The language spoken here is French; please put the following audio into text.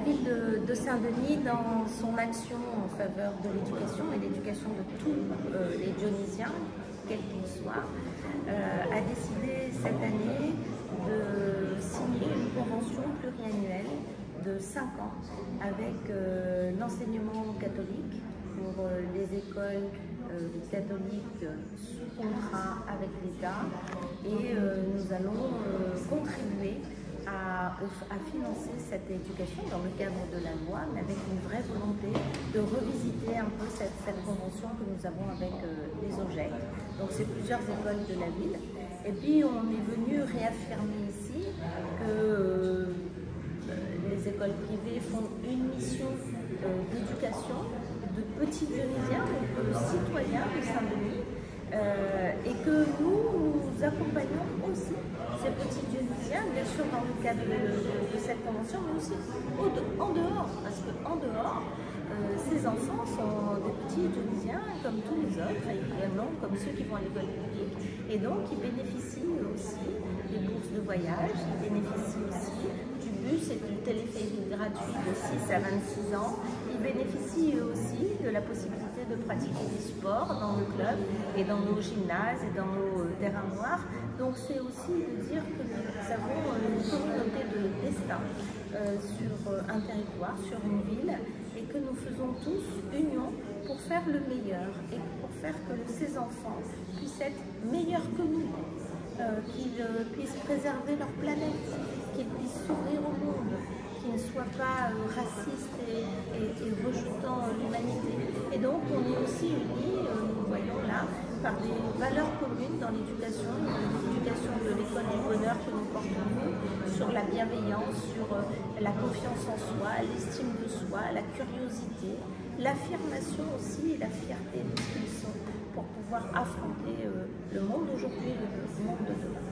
ville de Saint-Denis, dans son action en faveur de l'éducation et l'éducation de tous les Dionysiens, quels qu'ils soient, a décidé cette année de signer une convention pluriannuelle de 5 ans avec l'enseignement catholique pour les écoles catholiques sous contrat avec l'État, et nous allons contribuer à financer cette éducation dans le cadre de la loi, mais avec une vraie volonté de revisiter un peu cette convention que nous avons avec les OGEC. Donc c'est plusieurs écoles de la ville. Et puis on est venu réaffirmer ici que les écoles privées font une mission d'éducation de petits Dionysiens, de citoyens de Saint-Denis, et que nous accompagnons aussi ces petits Dionysiens, bien sûr dans le cadre de cette convention, mais aussi en dehors, parce qu'en dehors, ces enfants sont des petits Dionysiens comme tous les autres, également comme ceux qui vont à l'école publique, et donc ils bénéficient aussi des bourses de voyage, ils bénéficient aussi du bus et du téléphérique gratuit de 6 à 26 ans, ils bénéficient aussi de la possibilité de pratiquer des sports dans nos clubs et dans nos gymnases et dans nos terrains noirs. Donc c'est aussi de dire que nous avons une communauté de destin sur un territoire, sur une ville, et que nous faisons tous union pour faire le meilleur et pour faire que ces enfants puissent être meilleurs que nous, qu'ils puissent préserver leur planète, qu'ils puissent s'ouvrir au monde, qu'ils ne soient pas racistes et rejetant l'humanité. Et donc on est aussi unis, nous voyons là, par des valeurs communes dans l'éducation de l'école du bonheur que nous portons nous, sur la bienveillance, sur la confiance en soi, l'estime de soi, la curiosité, l'affirmation aussi et la fierté de ce qu'ils sont pour pouvoir affronter le monde d'aujourd'hui et le monde de demain.